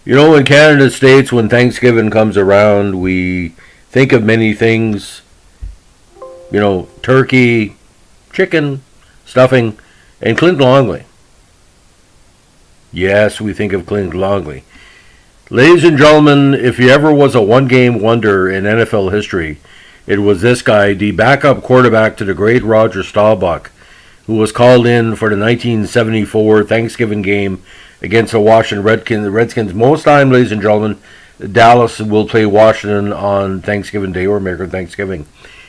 In Canada States, when Thanksgiving comes around, we think of many things. Turkey, chicken, stuffing, and Clint Longley. Yes, we think of Clint Longley. Ladies and gentlemen, if he ever was a one-game wonder in NFL history, it was this guy, the backup quarterback to the great Roger Staubach, who was called in for the 1974 Thanksgiving game against the Washington Redskins. Most time, ladies and gentlemen, Dallas will play Washington on Thanksgiving Day or American Thanksgiving.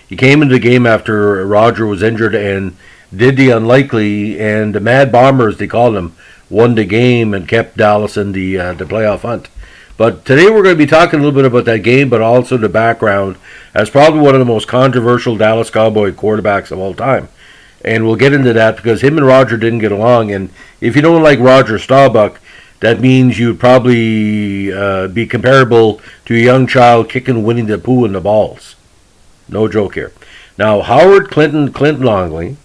He came into the game after Roger was injured and did the unlikely, and the Mad Bombers, they called him, won the game and kept Dallas in the playoff hunt. But today we're going to be talking a little bit about that game, but also the background as probably one of the most controversial Dallas Cowboy quarterbacks of all time. And we'll get into that because him and Roger didn't get along. And if you don't like Roger Staubach, that means you'd probably be comparable to a young child kicking Winnie the Pooh in the balls. No joke here. Now, Howard Clint Longley,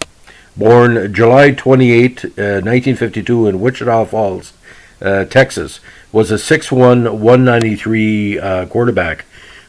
born July 28, 1952 in Wichita Falls, Texas, was a 6'1", 193 quarterback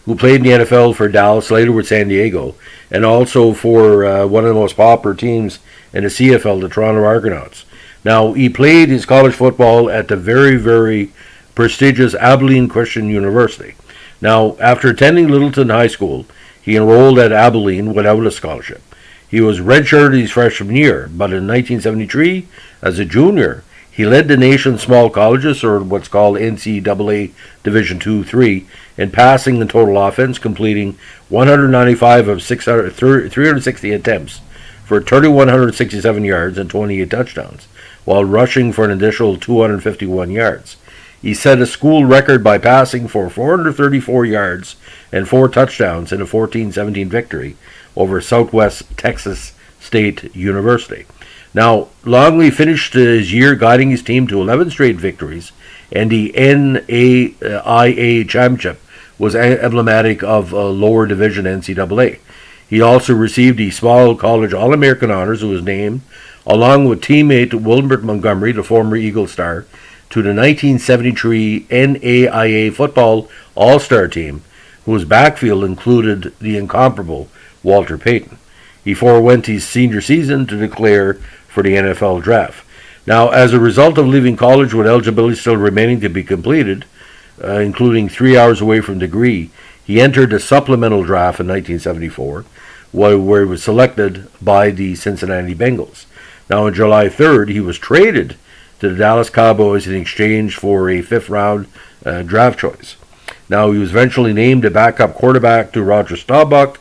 who played in the NFL for Dallas, later with San Diego, and also for one of the most popular teams in the CFL, the Toronto Argonauts. Now, he played his college football at the very, very prestigious Abilene Christian University. Now, after attending Littleton High School, he enrolled at Abilene without a scholarship. He was redshirted his freshman year, but in 1973, as a junior, he led the nation's small colleges, or what's called NCAA Division II-3, in passing and total offense, completing 195 of 360 attempts for 3,167 yards and 28 touchdowns, while rushing for an additional 251 yards. He set a school record by passing for 434 yards and 4 touchdowns in a 14-17 victory over Southwest Texas State University. Now, Longley finished his year guiding his team to 11 straight victories, and the NAIA championship was emblematic of a lower division NCAA. He also received the small college All-American honors and was named, along with teammate Wilbert Montgomery, the former Eagle star, to the 1973 NAIA football All-Star team, whose backfield included the incomparable Walter Payton. He forewent his senior season to declare for the NFL draft. Now, as a result of leaving college with eligibility still remaining to be completed, including 3 hours away from degree, he entered the supplemental draft in 1974, where he was selected by the Cincinnati Bengals. Now, on July 3rd, he was traded to the Dallas Cowboys in exchange for a fifth-round draft choice. Now, he was eventually named a backup quarterback to Roger Staubach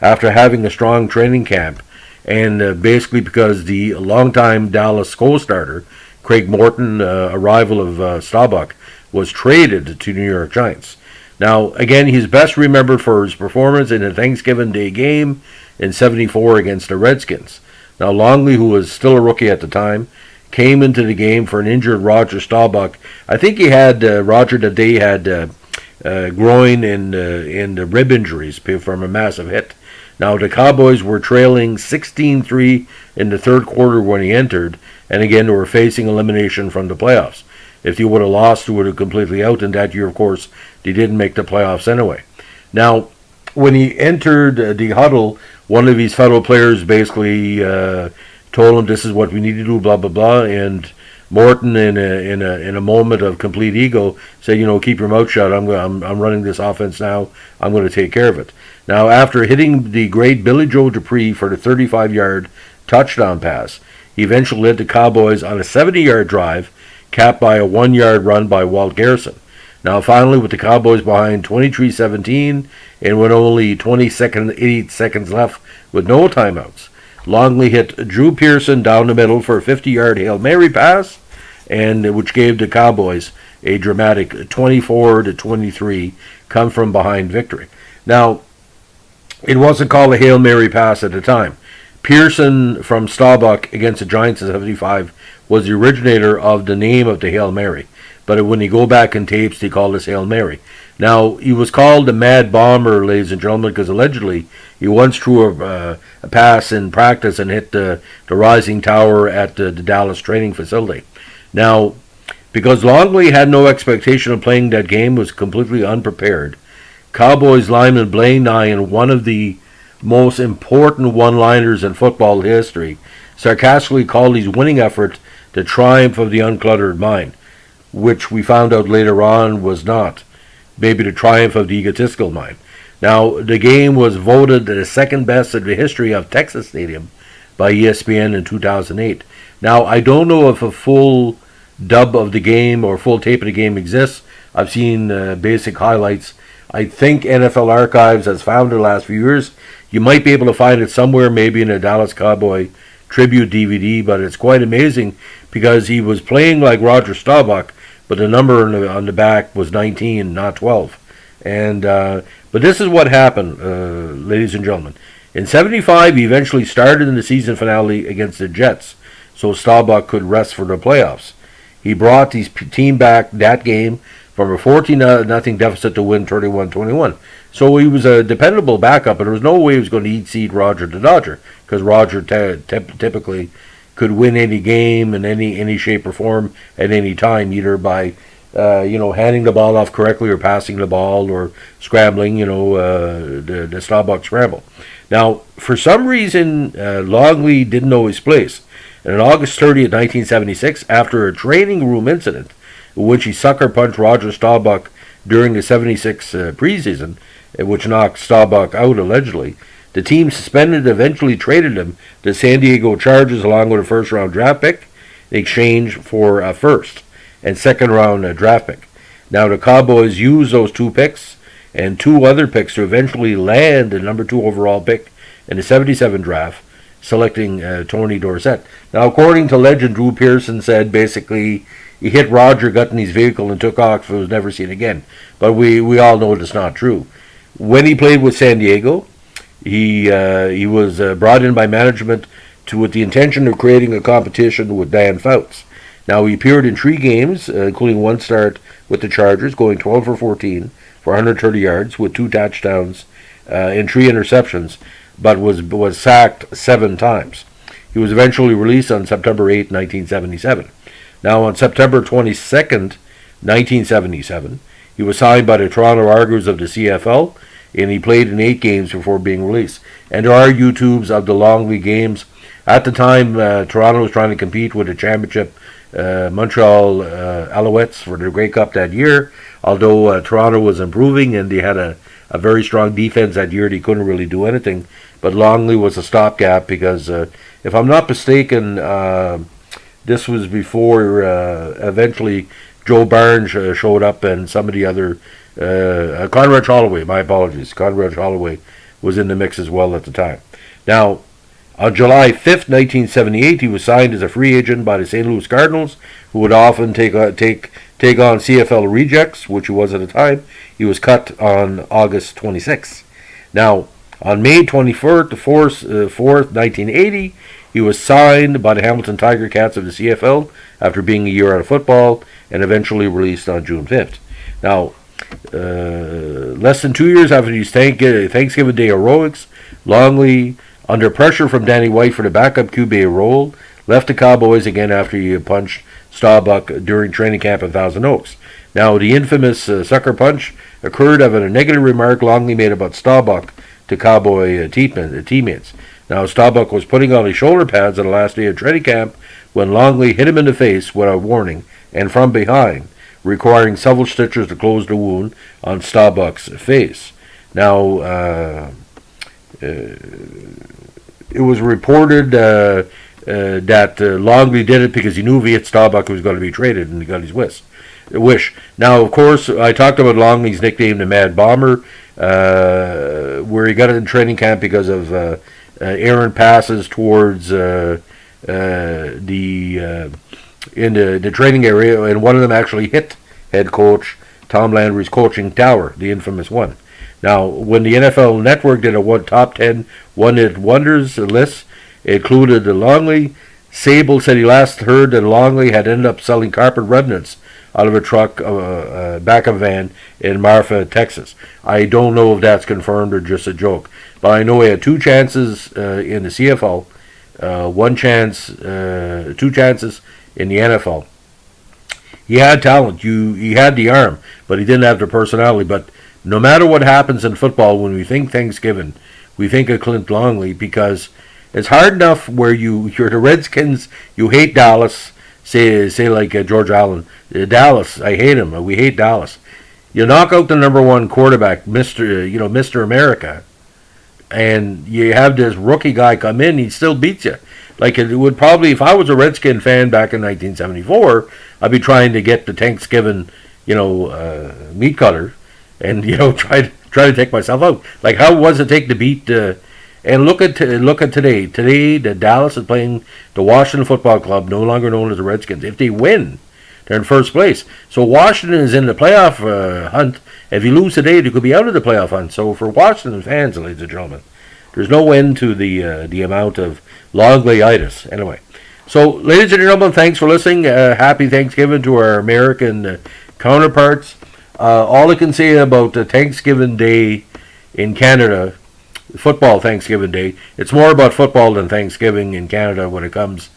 after having a strong training camp, and basically because the longtime Dallas co-starter, Craig Morton, a rival of Staubach, was traded to New York Giants. Now, again, he's best remembered for his performance in a Thanksgiving Day game in '74 against the Redskins. Now, Longley, who was still a rookie at the time, came into the game for an injured Roger Staubach. I think he had, Roger that day had groin and rib injuries from a massive hit. Now, the Cowboys were trailing 16-3 in the third quarter when he entered, and again, they were facing elimination from the playoffs. If they would have lost, they would have completely out, and that year, of course, they didn't make the playoffs anyway. Now, when he entered the huddle, one of his fellow players basically told him, "This is what we need to do," blah, blah, blah, and Morton, in a moment of complete ego, said, "Keep your mouth shut. I'm running this offense now. I'm going to take care of it." Now, after hitting the great Billy Joe Dupree for the 35-yard touchdown pass, he eventually led the Cowboys on a 70-yard drive, capped by a 1-yard run by Walt Garrison. Now, finally, with the Cowboys behind 23-17 and with only 8 seconds left with no timeouts, Longley hit Drew Pearson down the middle for a 50-yard Hail Mary pass, and which gave the Cowboys a dramatic 24-23 come-from-behind victory. Now, it wasn't called a Hail Mary pass at the time. Pearson from Staubach against the Giants in '75 was the originator of the name of the Hail Mary. But when you go back in tapes, they call this Hail Mary. Now, he was called the Mad Bomber, ladies and gentlemen, because allegedly he once threw a pass in practice and hit the rising tower at the Dallas training facility. Now, Because Longley had no expectation of playing that game, was completely unprepared. Cowboys lineman Blaine Nye, in one of the most important one-liners in football history, sarcastically called his winning effort the triumph of the uncluttered mind, which we found out later on was not. Maybe the triumph of the egotistical mind. Now, the game was voted the second best in the history of Texas Stadium by ESPN in 2008. Now, I don't know if a full dub of the game or full tape of the game exists. I've seen basic highlights. I think NFL Archives has found it the last few years. You might be able to find it somewhere, maybe in a Dallas Cowboy tribute DVD, but it's quite amazing because he was playing like Roger Staubach, but the number on the back was 19, not 12. And but this is what happened, ladies and gentlemen. In '75, he eventually started in the season finale against the Jets, so Staubach could rest for the playoffs. He brought his team back that game from a 14-0 deficit to win 31-21. So he was a dependable backup, and there was no way he was going to eat-seat Roger the Dodger, because Roger typically could win any game in any shape or form at any time, either by handing the ball off correctly or passing the ball or scrambling, the Staubach scramble. Now, for some reason, Longley didn't know his place. And on August 30th, 1976, after a training room incident in which he sucker punched Roger Staubach during the '76 preseason, which knocked Staubach out allegedly, the team suspended and eventually traded him to San Diego Chargers along with a first-round draft pick in exchange for a first and second-round draft pick. Now, the Cowboys used those two picks and two other picks to eventually land the number 2 overall pick in the '77 draft, selecting Tony Dorsett. Now, according to legend, Drew Pearson said basically he hit Roger, got in his vehicle, and took off and was never seen again. But we all know it's not true. When he played with San Diego, he was brought in by management with the intention of creating a competition with Dan Fouts. Now, he appeared in 3 games, including one start with the Chargers, going 12 for 14 for 130 yards with 2 touchdowns and 3 interceptions, but was sacked 7 times. He was eventually released on September 8, 1977. Now, on September 22nd, 1977, he was signed by the Toronto Argonauts of the CFL, and he played in 8 games before being released. And there are YouTubes of the Longley games. At the time, Toronto was trying to compete with the championship Montreal Alouettes for the Grey Cup that year. Although Toronto was improving and they had a very strong defense that year, they couldn't really do anything. But Longley was a stopgap because, if I'm not mistaken, this was before eventually Joe Barnes showed up and some of the other... Conrad Holloway, my apologies. Conrad Holloway was in the mix as well at the time. Now, on July 5th, 1978, he was signed as a free agent by the St. Louis Cardinals, who would often take on CFL rejects, which he was at the time. He was cut on August 26th. Now, on May 24th, 1980, he was signed by the Hamilton Tiger Cats of the CFL after being a year out of football and eventually released on June 5th. Now, less than 2 years after these Thanksgiving Day heroics, Longley, under pressure from Danny White for the backup QB role, left the Cowboys again after he punched Staubach during training camp in Thousand Oaks. Now, the infamous sucker punch occurred after a negative remark Longley made about Staubach to Cowboy teammates. Now, Staubach was putting on his shoulder pads on the last day of training camp when Longley hit him in the face without warning and from behind, requiring several stitches to close the wound on Staubach's face. Now, it was reported that Longley did it because he knew if he hit Staubach, he was going to be traded, and he got his wish. Now, of course, I talked about Longley's nickname, the Mad Bomber, where he got it in training camp because of errant passes towards in the training area, and one of them actually hit head coach Tom Landry's coaching tower, the infamous one. Now, when the NFL Network did a top 10 one-hit wonders list, it included Longley. Sable said he last heard that Longley had ended up selling carpet remnants out of a truck, back of a van in Marfa, Texas. I don't know if that's confirmed or just a joke, but I know he had 2 chances in the CFL, 2 chances in the NFL. He had talent. He had the arm, but he didn't have the personality. But no matter what happens in football, when we think Thanksgiving, we think of Clint Longley because it's hard enough where you're the Redskins, you hate Dallas. Say like George Allen, Dallas. I hate him. We hate Dallas. You knock out the number one quarterback, Mr. America, and you have this rookie guy come in. He still beats you. Like it would probably, if I was a Redskin fan back in 1974, I'd be trying to get the Thanksgiving, meat cutter, and try to take myself out. Like how was it take to beat? And look at today. Today, the Dallas is playing the Washington Football Club, no longer known as the Redskins. If they win, they're in first place. So Washington is in the playoff hunt. If you lose today, they could be out of the playoff hunt. So for Washington fans, ladies and gentlemen, there's no end to the amount of Longley-itis. Anyway, so ladies and gentlemen, thanks for listening. Happy Thanksgiving to our American counterparts. All I can say about Thanksgiving Day in Canada, football Thanksgiving Day, it's more about football than Thanksgiving in Canada when it comes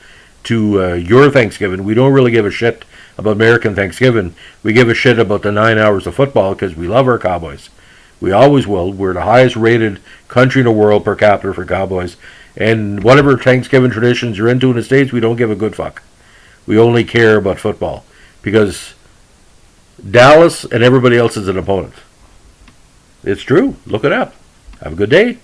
to your Thanksgiving. We don't really give a shit about American Thanksgiving. We give a shit about the 9 hours of football because we love our Cowboys. We always will. We're the highest rated country in the world per capita for Cowboys. And whatever Thanksgiving traditions you're into in the States, we don't give a good fuck. We only care about football because Dallas and everybody else is an opponent. It's true. Look it up. Have a good day.